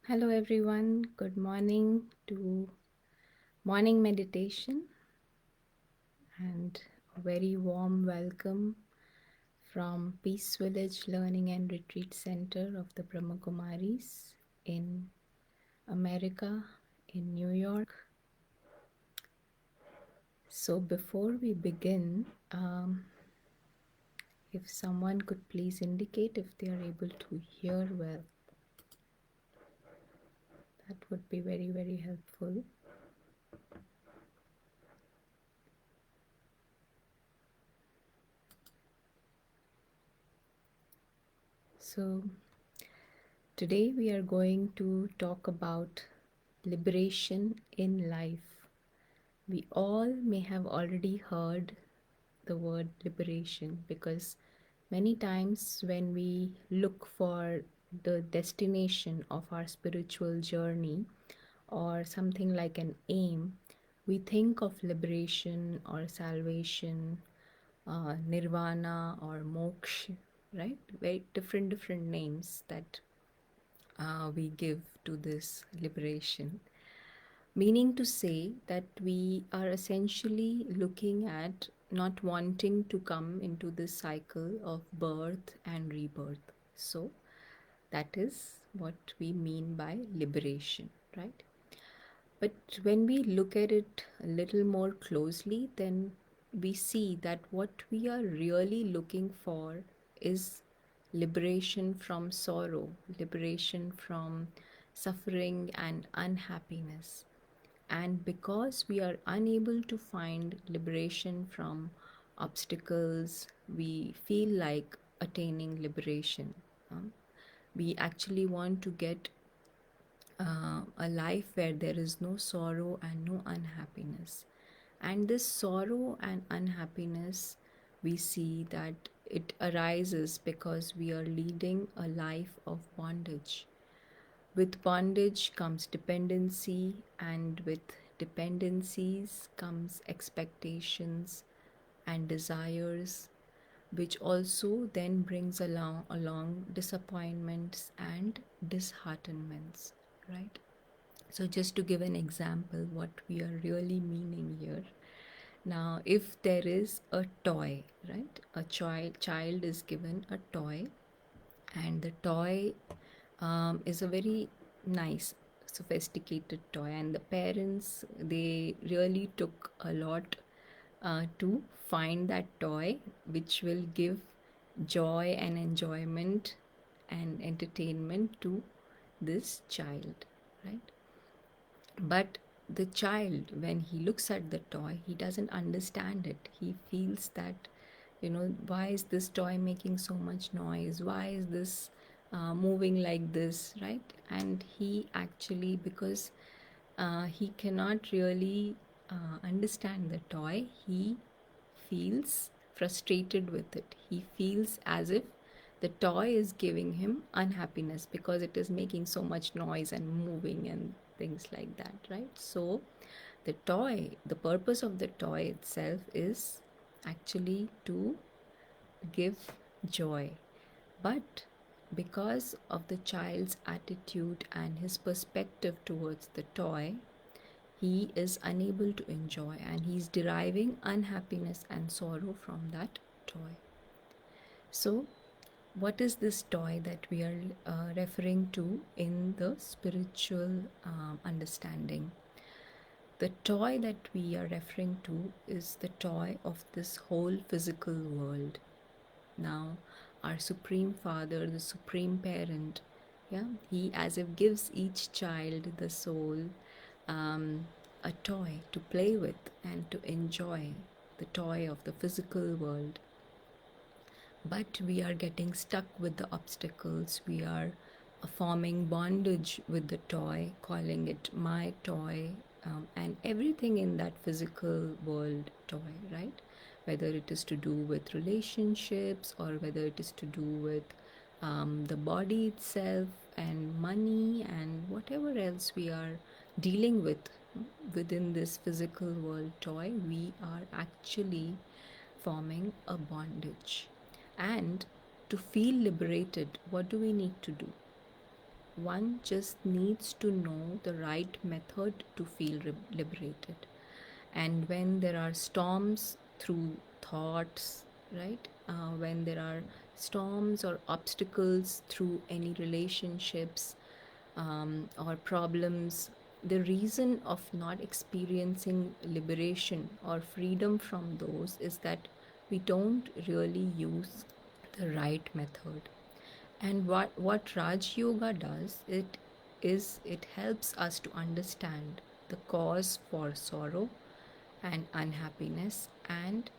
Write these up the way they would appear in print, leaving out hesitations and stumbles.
Hello, everyone. Good morning to morning meditation and a very warm welcome from Peace Village Learning and Retreat Center of the Brahma Kumaris in America, in New York. So, before we begin, if someone could please indicate if they are able to hear well, that would be very, very helpful. So, today we are going to talk about liberation in life. We all may have already heard the word liberation because many times when we look for the destination of our spiritual journey or something like an aim, we think of liberation or salvation, nirvana or moksha, right? Very different names that we give to this liberation. Meaning to say that we are essentially looking at not wanting to come into this cycle of birth and rebirth. So, that is what we mean by liberation, right? But when we look at it a little more closely, then we see that what we are really looking for is liberation from sorrow, liberation from suffering and unhappiness. And because we are unable to find liberation from obstacles, we feel like attaining liberation. We actually want to get a life where there is no sorrow and no unhappiness. And this sorrow and unhappiness, we see that it arises because we are leading a life of bondage. With bondage comes dependency, and with dependencies comes expectations and desires, which also then brings along disappointments and disheartenments, right? So, just to give an example, what we are really meaning here. Now, if there is a toy, right? A child is given a toy, and the toy is a very nice, sophisticated toy, and the parents they really took a lot to find that toy which will give joy and enjoyment and entertainment to this child, right? But the child, when he looks at the toy, he doesn't understand it. He feels that, why is this toy making so much noise? Why is this moving like this, right? And he actually, because he cannot really understand the toy, he feels frustrated with it. He feels as if the toy is giving him unhappiness because it is making so much noise and moving and things like that, right? So, the toy, the purpose of the toy itself is actually to give joy. But because of the child's attitude and his perspective towards the toy, he is unable to enjoy and he's deriving unhappiness and sorrow from that toy. So, what is this toy that we are referring to in the spiritual understanding? The toy that we are referring to is the toy of this whole physical world. Now, our Supreme Father, the Supreme Parent, yeah, he as if gives each child, the soul, um, a toy to play with and to enjoy, the toy of the physical world. But we are getting stuck with the obstacles. We are forming bondage with the toy, calling it my toy, and everything in that physical world toy, right? Whether it is to do with relationships or whether it is to do with the body itself and money and whatever else we are dealing with within this physical world toy, we are actually forming a bondage. And to feel liberated, what do we need to do? one just needs to know the right method to feel liberated. And when there are storms through thoughts, right? When there are storms or obstacles through any relationships, or problems, the reason of not experiencing liberation or freedom from those is that we don't really use the right method. And what Raj Yoga does, it helps us to understand the cause for sorrow and unhappiness, and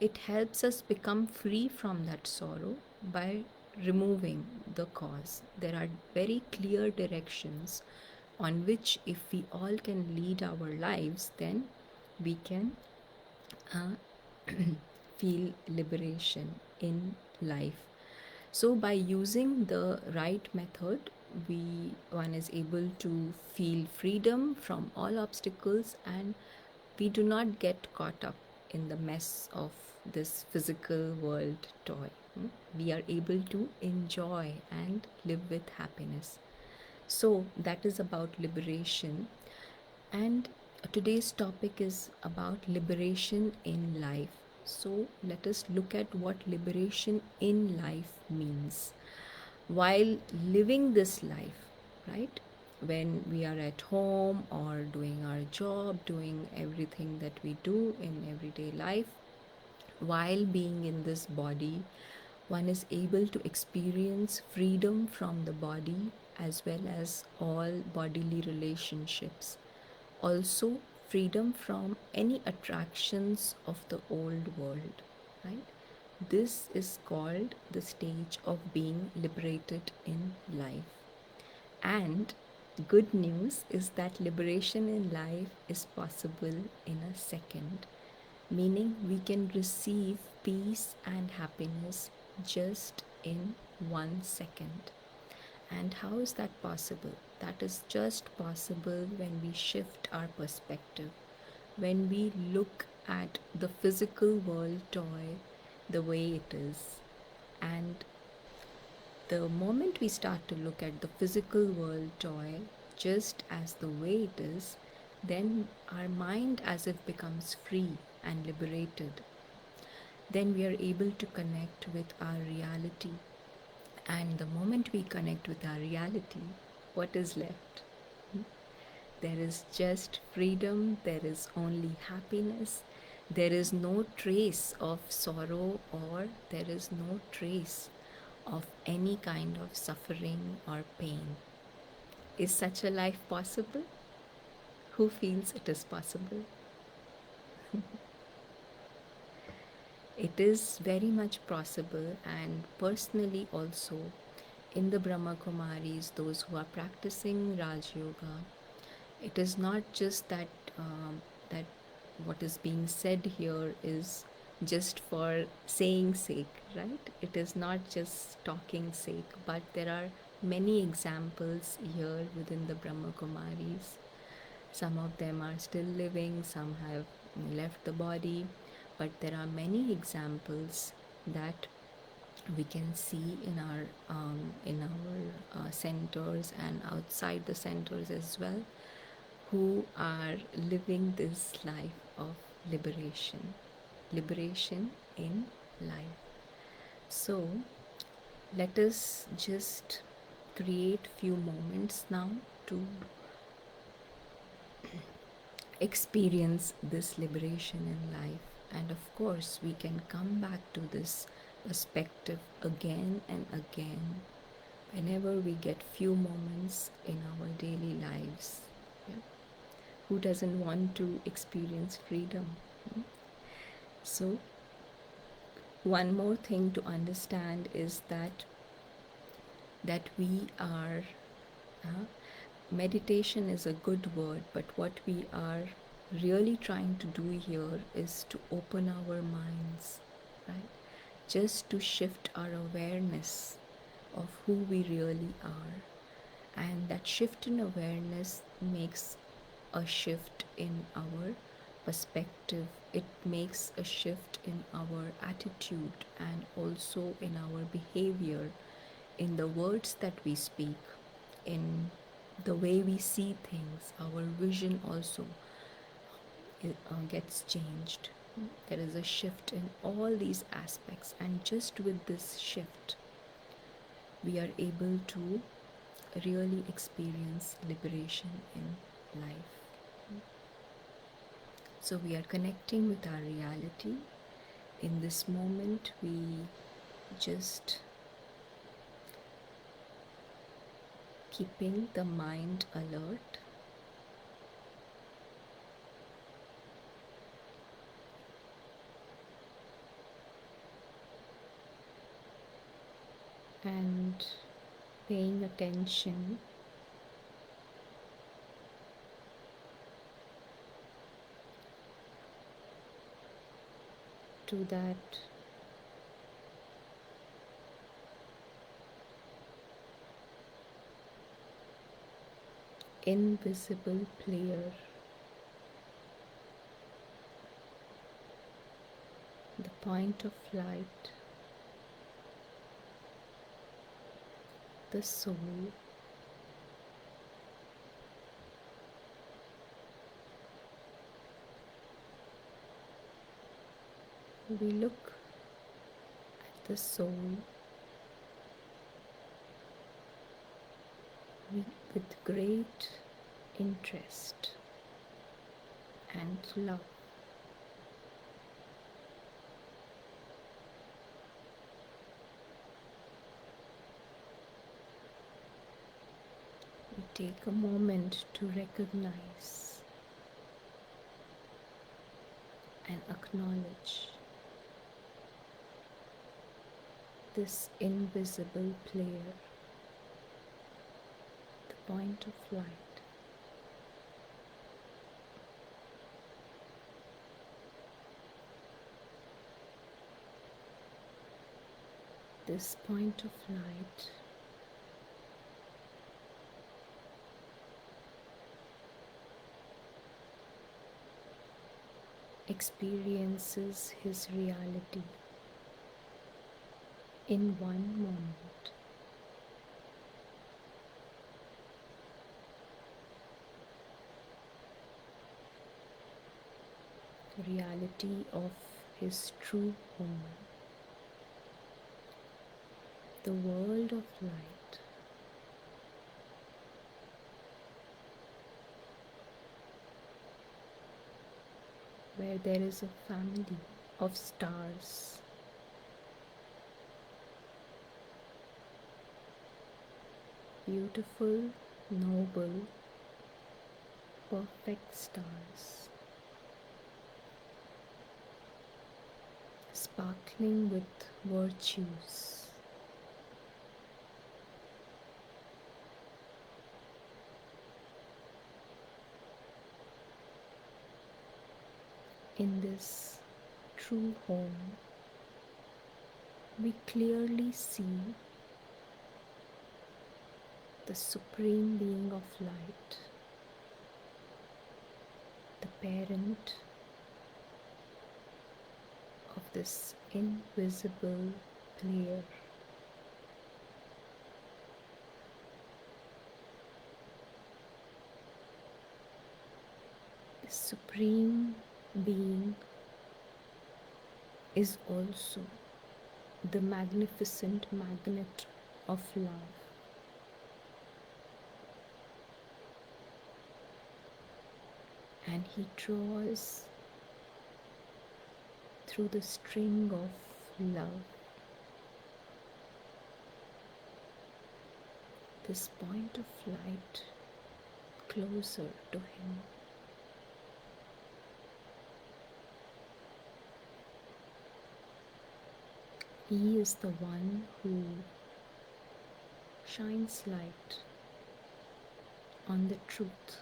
it helps us become free from that sorrow by removing the cause. There are very clear directions on which, if we all can lead our lives, then we can uh, feel liberation in life. So by using the right method, one is able to feel freedom from all obstacles, and we do not get caught up in the mess of this physical world toy. We are able to enjoy and live with happiness. So that is about liberation. And today's topic is about liberation in life. So let us look at what liberation in life means. While living this life, right? When we are at home or doing our job, doing everything that we do in everyday life, while being in this body, one is able to experience freedom from the body as well as all bodily relationships. Also, freedom from any attractions of the old world, right? This is called the stage of being liberated in life. And good news is that liberation in life is possible in a second, meaning we can receive peace and happiness just in 1 second. And how is that possible? That is just possible when we shift our perspective, when we look at the physical world toy the way it is. And the moment we start to look at the physical world toy just as the way it is, then our mind as if becomes free and liberated. Then we are able to connect with our reality. And the moment we connect with our reality, what is left? There is just freedom, there is only happiness, there is no trace of sorrow, or there is no trace of any kind of suffering or pain. Is such a life possible? Who feels it is possible? It is very much possible, and personally also in the Brahma Kumaris, those who are practicing Raj Yoga, it is not just that what is being said here is just for saying sake, right? It is not just talking sake, but there are many examples here within the Brahma Kumaris. Some of them are still living, some have left the body, but there are many examples that we can see in our centers and outside the centers as well, who are living this life of liberation, liberation in life. So let us just create few moments now to experience this liberation in life. And of course, we can come back to this perspective again and again whenever we get few moments in our daily lives. Yeah. Who doesn't want to experience freedom? So, one more thing to understand is that we are meditation is a good word, but what we are really trying to do here is to open our minds, right? Just to shift our awareness of who we really are. And that shift in awareness makes a shift in our perspective. It makes a shift in our attitude and also in our behavior, in the words that we speak. in the way we see things. Our vision also gets changed. There is a shift in all these aspects, and just with this shift, we are able to really experience liberation in life. So, we are connecting with our reality. In this moment, we just keeping the mind alert. And paying attention to that invisible player, the point of light, the soul, we look at the soul with great interest and love. We take a moment to recognize and acknowledge this invisible player, the point of light. This point of light experiences his reality in one moment. Reality of his true home, the world of light. Where there is a family of stars, beautiful, noble, perfect stars, sparkling with virtues. In this true home, we clearly see the Supreme Being of Light, the parent of this invisible player. The Supreme Being is also the magnificent magnet of love. And he draws through the string of love this point of light closer to him. He is the one who shines light on the truth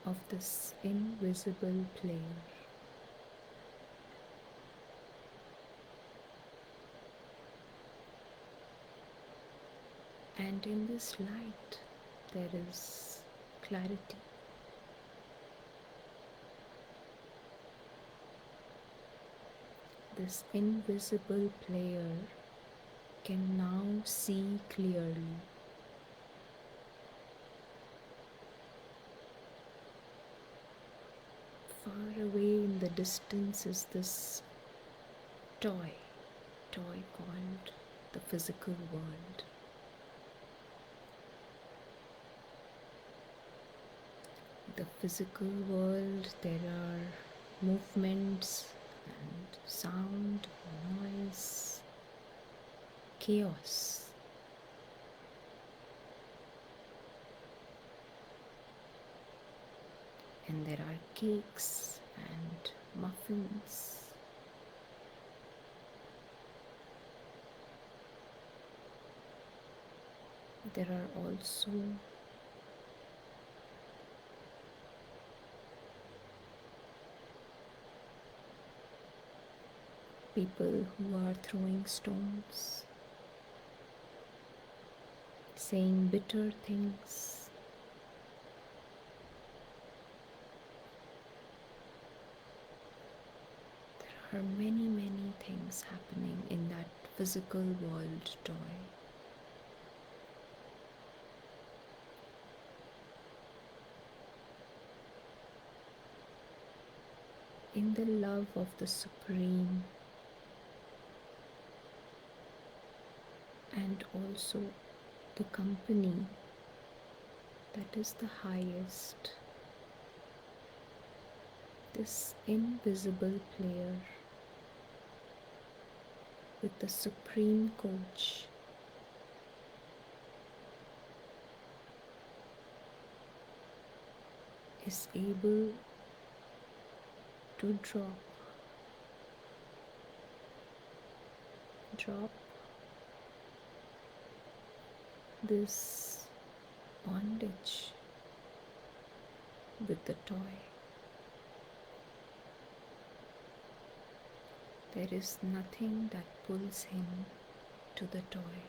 of this invisible player. And in this light, there is clarity. This invisible player can now see clearly far away in the distance is this toy, toy called the physical world. The physical world, there are movements and sound, noise, chaos. And there are cakes and muffins. There are also people who are throwing stones, saying bitter things. There are many, many things happening in that physical world toy. In the love of the Supreme, and also the company that is the highest, this invisible player with the Supreme Coach is able to drop this bondage with the toy. There is nothing that pulls him to the toy.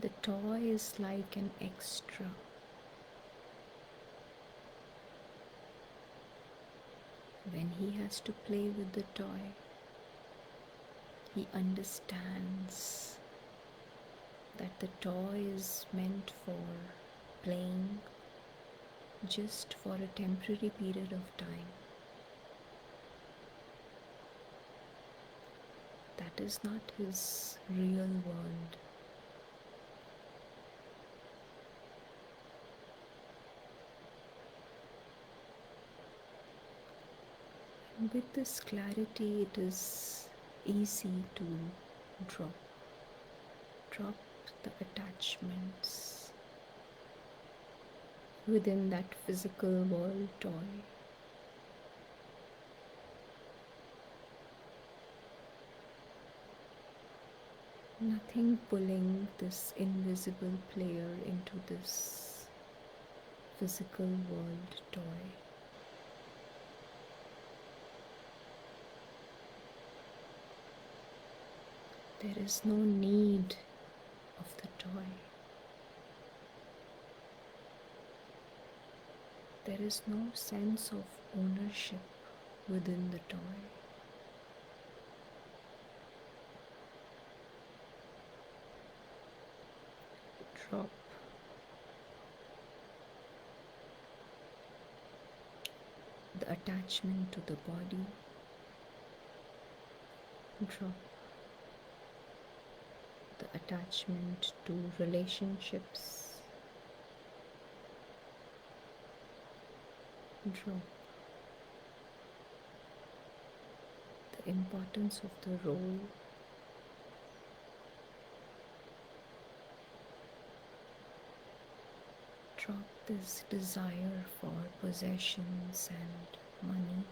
The toy is like an extra. When he has to play with the toy, he understands that the toy is meant for playing just for a temporary period of time. That is not his real world. And with this clarity, it is easy to drop the attachments within that physical world toy. Nothing pulling this invisible player into this physical world toy. There is no need of the toy. There is no sense of ownership within the toy. Drop the attachment to the body. Drop the attachment to relationships. Drop the importance of the role. Drop this desire for possessions and money.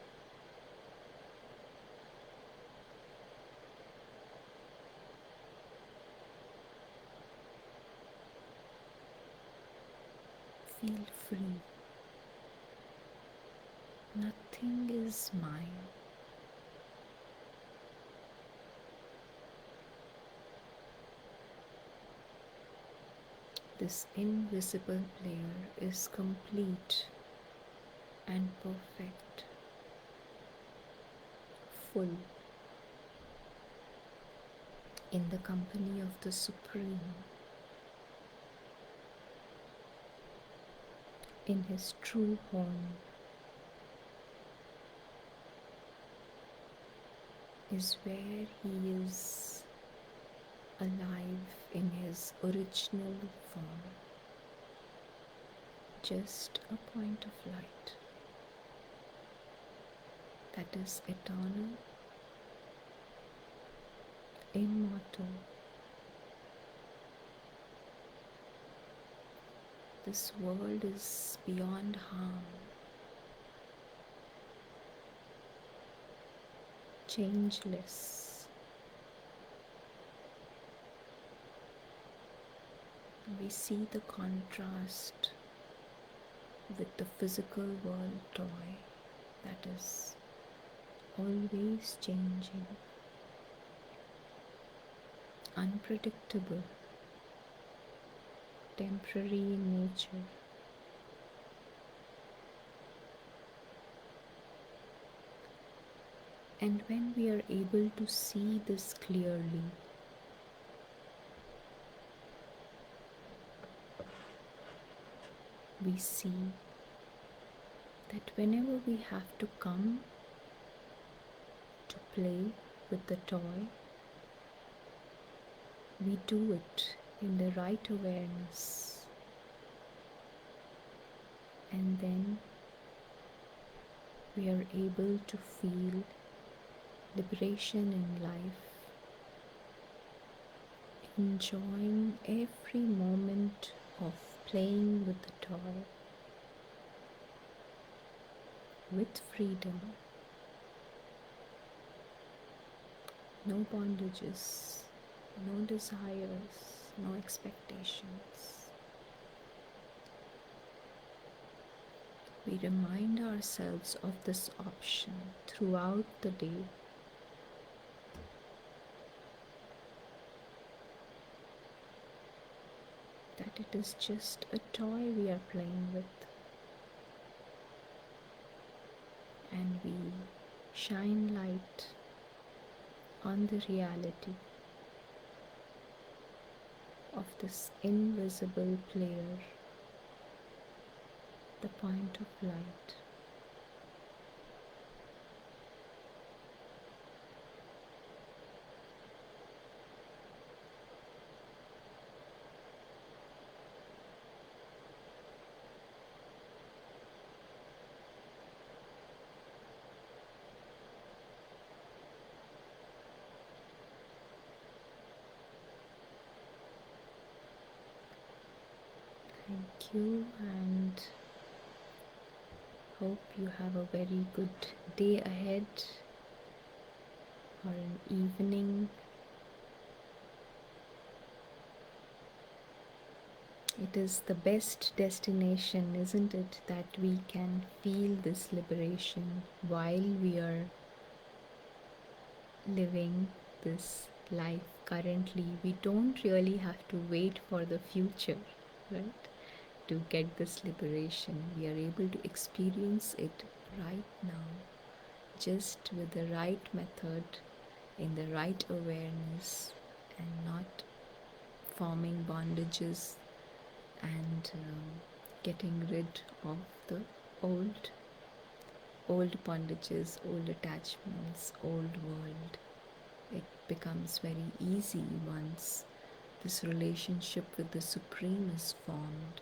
Feel free. Nothing is mine. This invisible player is complete and perfect, full, in the company of the Supreme. in his true home is where he is alive in his original form, just a point of light that is eternal, immortal. This world is beyond harm, changeless. We see the contrast with the physical world toy that is always changing, unpredictable, temporary in nature. And when we are able to see this clearly, we see that whenever we have to come to play with the toy, we do it in the right awareness, and then we are able to feel liberation in life, enjoying every moment of playing with the toy with freedom, no bondages, no desires, no expectations. We remind ourselves of this option throughout the day. That it is just a toy we are playing with, and we shine light on the reality of this invisible player, the point of light. Thank you, and hope you have a very good day ahead or an evening. It is the best destination, isn't it, that we can feel this liberation while we are living this life currently. We don't really have to wait for the future, right, to get this liberation. We are able to experience it right now, just with the right method, in the right awareness, and not forming bondages and getting rid of the old bondages, old attachments, old world. It becomes very easy once this relationship with the Supreme is formed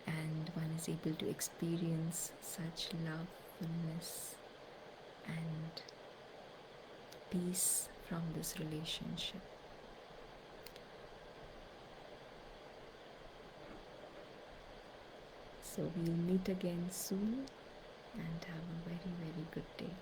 and one is able to experience such love, fullness, and peace from this relationship. So we'll meet again soon and have a very, very good day.